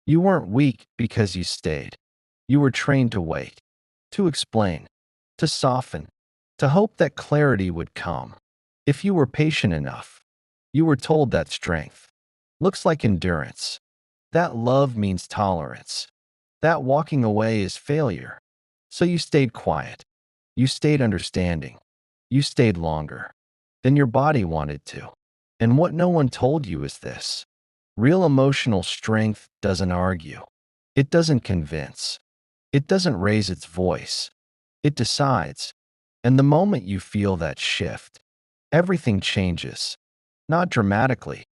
You weren't weak because you stayed. You were trained to wait, to explain, to soften, to hope that clarity would come. If you were patient enough, you were told that strength looks like endurance, that love means tolerance, that walking away is failure. So you stayed quiet. You stayed understanding. You stayed longer than your body wanted to. And what no one told you is this: real emotional strength doesn't argue, it doesn't convince, it doesn't raise its voice, it decides. And the moment you feel that shift, everything changes. Not dramatically,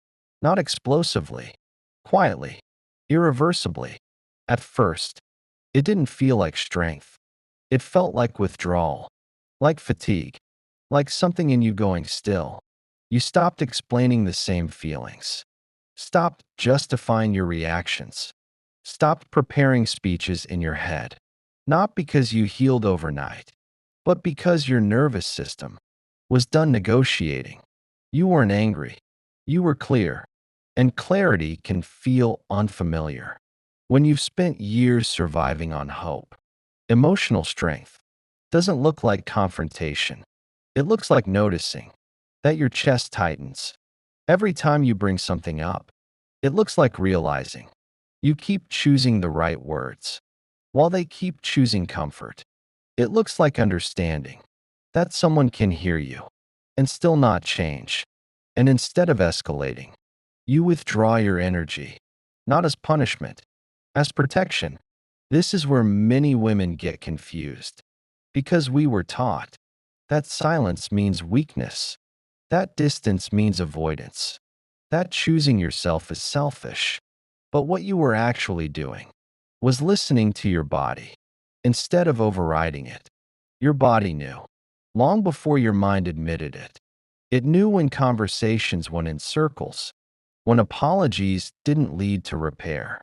not explosively, quietly, irreversibly. At first, it didn't feel like strength. It felt like withdrawal, like fatigue, like something in you going still. You stopped explaining the same feelings, stopped justifying your reactions, stopped preparing speeches in your head. Not because you healed overnight, but because your nervous system was done negotiating. You weren't angry, you were clear, and clarity can feel unfamiliar when you've spent years surviving on hope. Emotional strength doesn't look like confrontation. It looks like noticing that your chest tightens every time you bring something up. It looks like realizing you keep choosing the right words while they keep choosing comfort. It looks like understanding that someone can hear you and still not change. And instead of escalating, you withdraw your energy, not as punishment, as protection. This is where many women get confused because we were taught that silence means weakness, that distance means avoidance, that choosing yourself is selfish. But what you were actually doing was listening to your body instead of overriding it. Your body knew, long before your mind admitted it. It knew when conversations went in circles, when apologies didn't lead to repair,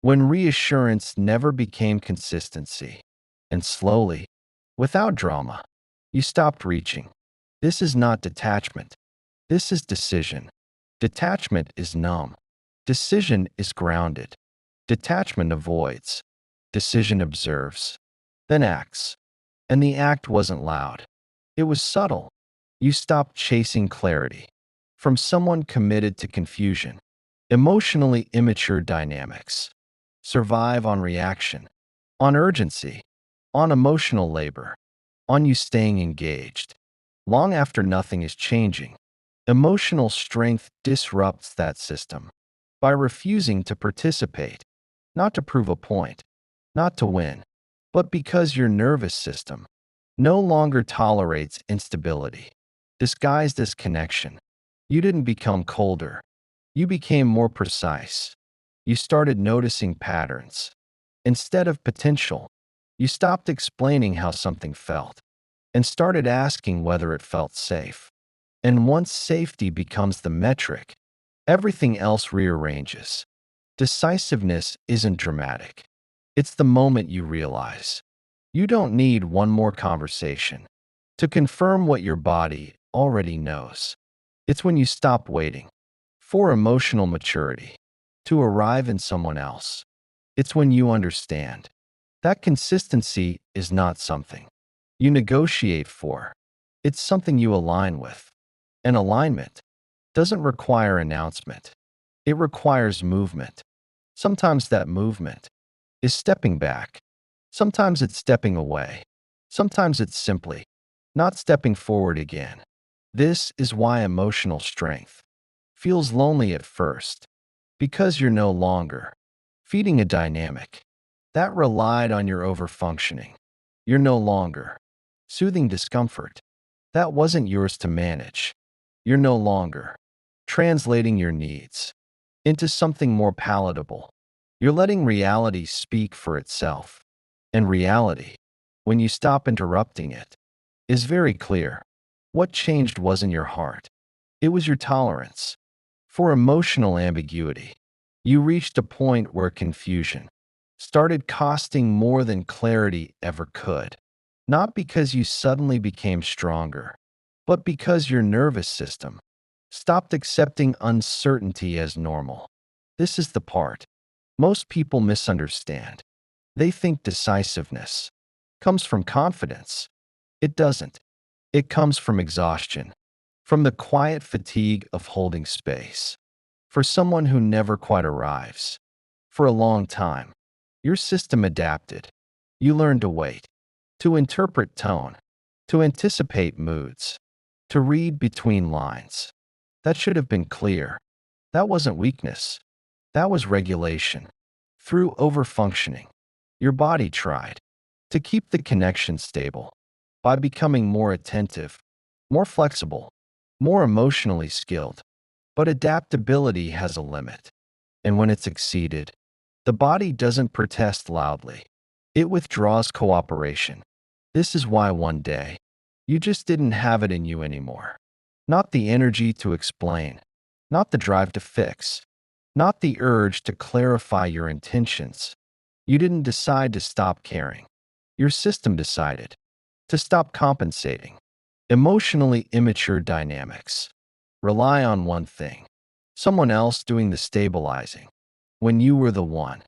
when reassurance never became consistency. And slowly, without drama, you stopped reaching. This is not detachment. This is decision. Detachment is numb. Decision is grounded. Detachment avoids. Decision observes, then acts. And the act wasn't loud. It was subtle. You stopped chasing clarity from someone committed to confusion. Emotionally immature dynamics survive on reaction, on urgency, on emotional labor, on you staying engaged. Long after nothing is changing, emotional strength disrupts that system by refusing to participate, not to prove a point, not to win, but because your nervous system no longer tolerates instability disguised as connection. You didn't become colder, you became more precise. You started noticing patterns instead of potential. You stopped explaining how something felt and started asking whether it felt safe. And once safety becomes the metric, everything else rearranges. Decisiveness isn't dramatic. It's the moment you realize you don't need one more conversation to confirm what your body already knows. It's when you stop waiting for emotional maturity to arrive in someone else. It's when you understand that consistency is not something you negotiate for, it's something you align with. And alignment doesn't require announcement, it requires movement. Sometimes that movement is stepping back, sometimes it's stepping away, sometimes it's simply not stepping forward again. This is why emotional strength feels lonely at first, because you're no longer feeding a dynamic that relied on your overfunctioning. You're no longer soothing discomfort that wasn't yours to manage. You're no longer translating your needs into something more palatable. You're letting reality speak for itself. And reality, when you stop interrupting it, is very clear. What changed wasn't your heart, it was your tolerance for emotional ambiguity. You reached a point where confusion started costing more than clarity ever could. Not because you suddenly became stronger, but because your nervous system stopped accepting uncertainty as normal. This is the part Most people misunderstand. They think decisiveness comes from confidence. It doesn't. It comes from exhaustion, from the quiet fatigue of holding space. For someone who never quite arrives, for a long time, your system adapted. You learned to wait, to interpret tone, to anticipate moods, to read between lines. That should have been clear. That wasn't weakness. That was regulation. Through overfunctioning, your body tried to keep the connection stable by becoming more attentive, more flexible, more emotionally skilled. But adaptability has a limit, and when it's exceeded, the body doesn't protest loudly. It withdraws cooperation. This is why one day, you just didn't have it in you anymore. Not the energy to explain, not the drive to fix, not the urge to clarify your intentions. You didn't decide to stop caring. Your system decided to stop compensating. Emotionally immature dynamics rely on one thing: someone else doing the stabilizing, when you were the one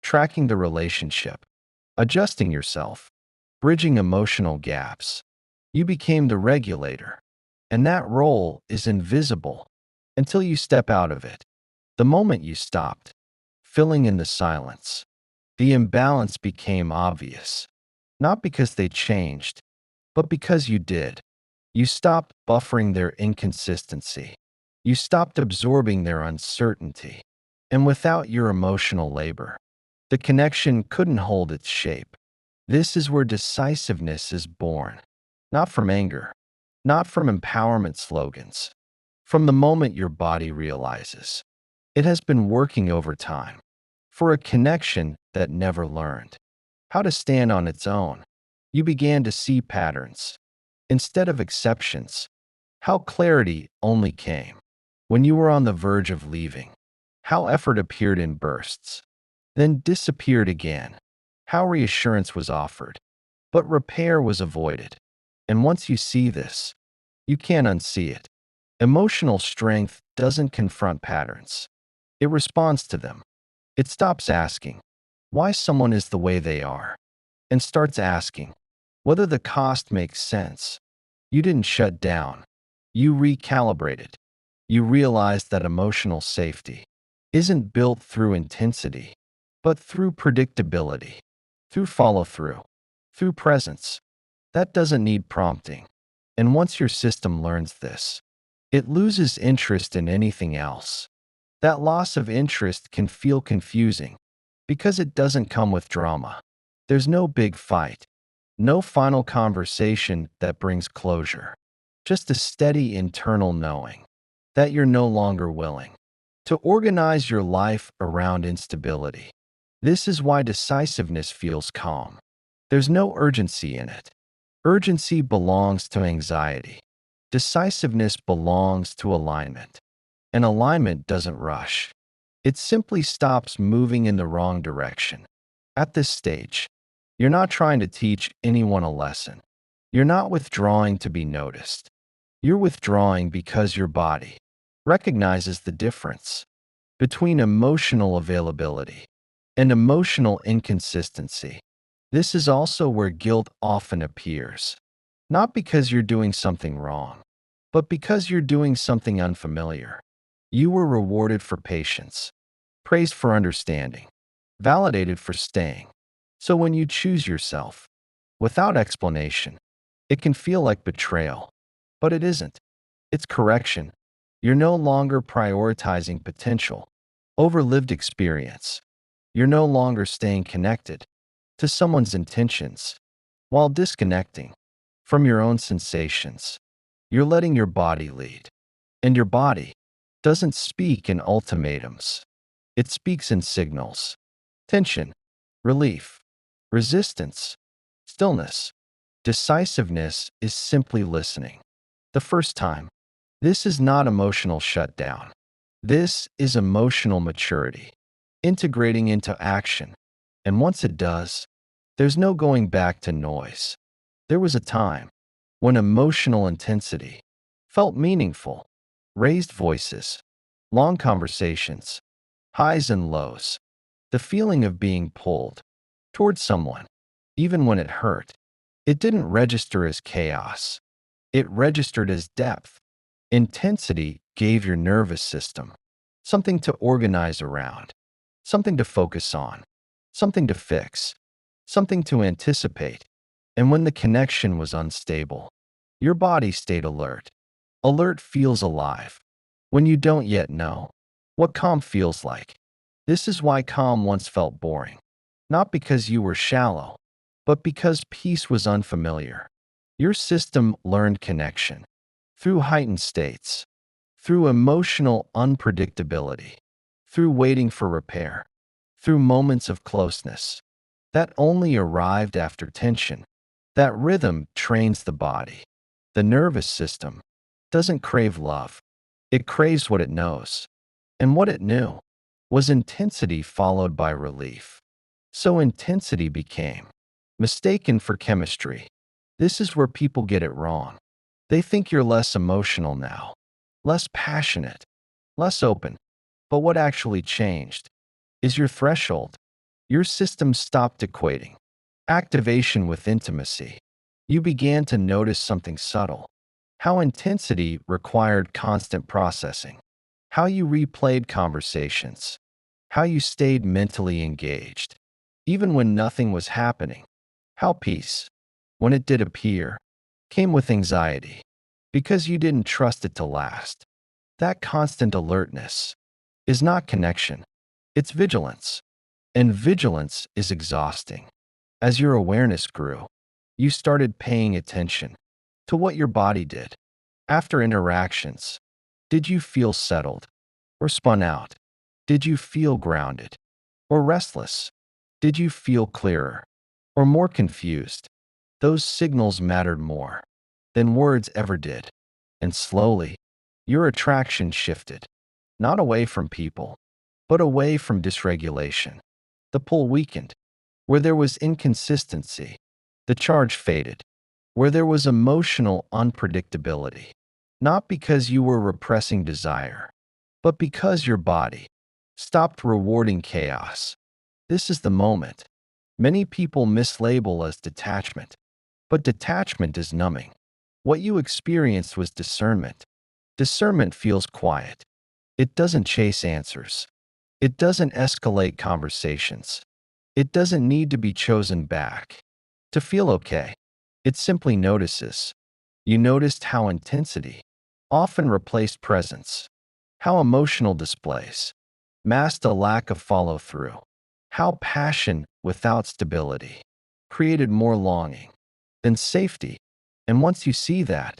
tracking the relationship, adjusting yourself, bridging emotional gaps. You became the regulator, and that role is invisible until you step out of it. The moment you stopped, filling in the silence, the imbalance became obvious, not because they changed, but because you did. You stopped buffering their inconsistency. You stopped absorbing their uncertainty. And without your emotional labor, the connection couldn't hold its shape. This is where decisiveness is born, not from anger, not from empowerment slogans, from the moment your body realizes it has been working overtime for a connection that never learned how to stand on its own. You began to see patterns instead of exceptions, how clarity only came when you were on the verge of leaving, how effort appeared in bursts, then disappeared again, how reassurance was offered, but repair was avoided. And once you see this, you can't unsee it. Emotional strength doesn't confront patterns. It responds to them. It stops asking why someone is the way they are and starts asking whether the cost makes sense. You didn't shut down. You recalibrated. You realized that emotional safety isn't built through intensity, but through predictability, through follow-through, through presence. That doesn't need prompting. And once your system learns this, it loses interest in anything else. That loss of interest can feel confusing because it doesn't come with drama. There's no big fight, no final conversation that brings closure, just a steady internal knowing that you're no longer willing to organize your life around instability. This is why decisiveness feels calm. There's no urgency in it. Urgency belongs to anxiety. Decisiveness belongs to alignment. And alignment doesn't rush. It simply stops moving in the wrong direction. At this stage, you're not trying to teach anyone a lesson. You're not withdrawing to be noticed. You're withdrawing because your body recognizes the difference between emotional availability and emotional inconsistency. This is also where guilt often appears, not because you're doing something wrong, but because you're doing something unfamiliar. You were rewarded for patience, praised for understanding, validated for staying. So when you choose yourself, without explanation, it can feel like betrayal, but it isn't. It's correction. You're no longer prioritizing potential over lived experience. You're no longer staying connected to someone's intentions while disconnecting from your own sensations. You're letting your body lead. And your body doesn't speak in ultimatums. It speaks in signals: tension, relief, resistance, stillness. Decisiveness is simply listening. The first time. This is not emotional shutdown. This is emotional maturity, integrating into action. And once it does, there's no going back to noise. There was a time when emotional intensity felt meaningful: raised voices, long conversations, highs and lows. The feeling of being pulled towards someone, even when it hurt. It didn't register as chaos. It registered as depth. Intensity gave your nervous system something to organize around, something to focus on, something to fix, something to anticipate. And when the connection was unstable, your body stayed alert. Alert feels alive when you don't yet know what calm feels like. This is why calm once felt boring, not because you were shallow, but because peace was unfamiliar. Your system learned connection through heightened states, through emotional unpredictability, through waiting for repair, through moments of closeness that only arrived after tension. That rhythm trains the body. The nervous system doesn't crave love. It craves what it knows. And what it knew was intensity followed by relief. So intensity became mistaken for chemistry. This is where people get it wrong. They think you're less emotional now, less passionate, less open. But what actually changed is your threshold. Your system stopped equating activation with intimacy. You began to notice something subtle. How intensity required constant processing. How you replayed conversations. How you stayed mentally engaged, even when nothing was happening. How peace, when it did appear, came with anxiety, because you didn't trust it to last. That constant alertness is not connection, it's vigilance. And vigilance is exhausting. As your awareness grew, you started paying attention to what your body did. After interactions, did you feel settled or spun out? Did you feel grounded or restless? Did you feel clearer or more confused? Those signals mattered more than words ever did. And slowly, your attraction shifted, not away from people, but away from dysregulation. The pull weakened. Where there was inconsistency, the charge faded. Where there was emotional unpredictability, not because you were repressing desire, but because your body stopped rewarding chaos. This is the moment many people mislabel as detachment, but detachment is numbing. What you experienced was discernment. Discernment feels quiet. It doesn't chase answers. It doesn't escalate conversations. It doesn't need to be chosen back to feel okay. It simply notices. You noticed how intensity often replaced presence, how emotional displays masked a lack of follow through, how passion without stability created more longing than safety. And once you see that,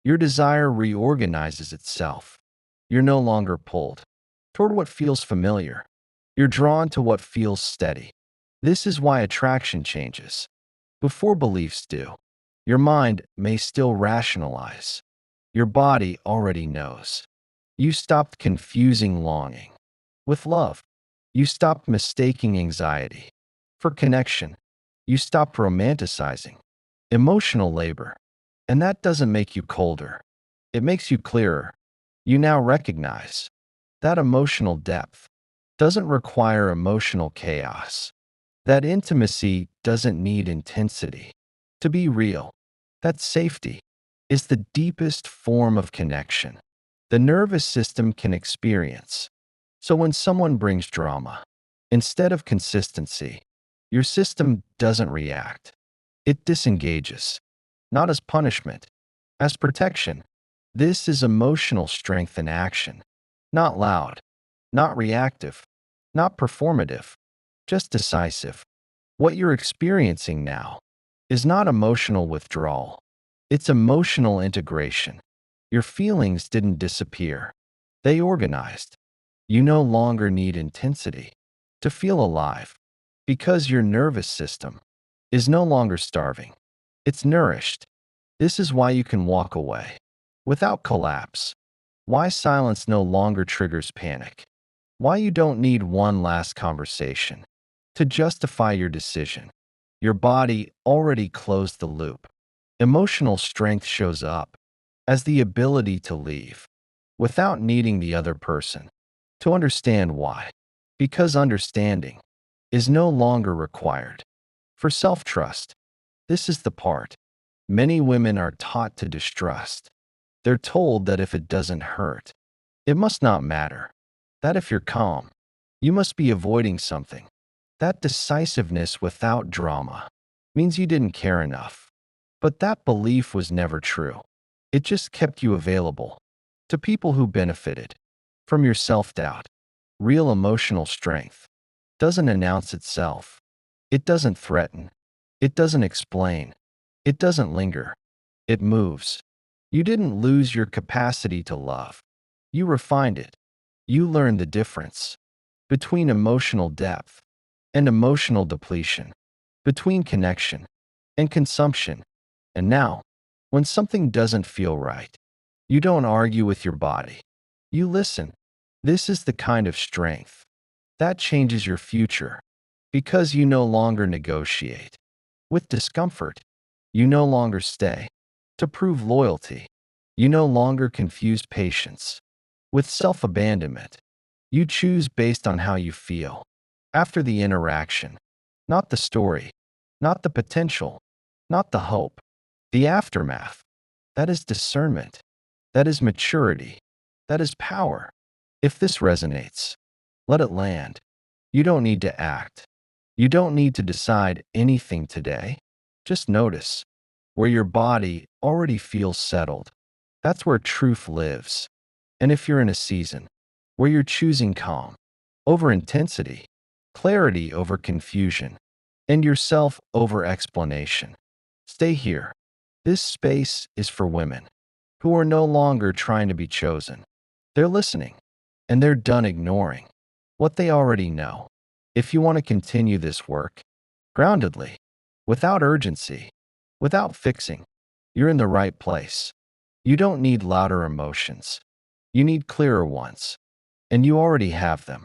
your desire reorganizes itself. You're no longer pulled toward what feels familiar. You're drawn to what feels steady. This is why attraction changes before beliefs do. Your mind may still rationalize. Your body already knows. You stopped confusing longing with love. You stopped mistaking anxiety for connection. You stopped romanticizing emotional labor. And that doesn't make you colder. It makes you clearer. You now recognize that emotional depth doesn't require emotional chaos. That intimacy doesn't need intensity to be real. That safety is the deepest form of connection the nervous system can experience. So when someone brings drama, instead of consistency, your system doesn't react. It disengages, not as punishment, as protection. This is emotional strength in action, not loud, not reactive, not performative, just decisive. What you're experiencing now is not emotional withdrawal, it's emotional integration. Your feelings didn't disappear, they organized. You no longer need intensity to feel alive because your nervous system is no longer starving, it's nourished. This is why you can walk away without collapse, why silence no longer triggers panic, why you don't need one last conversation to justify your decision. Your body already closed the loop. Emotional strength shows up as the ability to leave without needing the other person to understand why. Because understanding is no longer required. For self-trust, this is the part many women are taught to distrust. They're told that if it doesn't hurt, it must not matter. That if you're calm, you must be avoiding something. That decisiveness without drama means you didn't care enough. But that belief was never true. It just kept you available to people who benefited from your self-doubt. Real emotional strength doesn't announce itself. It doesn't threaten. It doesn't explain. It doesn't linger. It moves. You didn't lose your capacity to love. You refined it. You learned the difference between emotional depth and emotional depletion, between connection and consumption. And now, when something doesn't feel right, you don't argue with your body. You listen. This is the kind of strength that changes your future because you no longer negotiate with discomfort. You no longer stay to prove loyalty. You no longer confuse patience with self-abandonment. You choose based on how you feel after the interaction, not the story, not the potential, not the hope, the aftermath. That is discernment. That is maturity. That is power. If this resonates, let it land. You don't need to act. You don't need to decide anything today. Just notice where your body already feels settled. That's where truth lives. And if you're in a season where you're choosing calm over intensity, clarity over confusion, and yourself over explanation, stay here. This space is for women who are no longer trying to be chosen. They're listening, and they're done ignoring what they already know. If you want to continue this work groundedly, without urgency, without fixing, you're in the right place. You don't need louder emotions. You need clearer ones, and you already have them.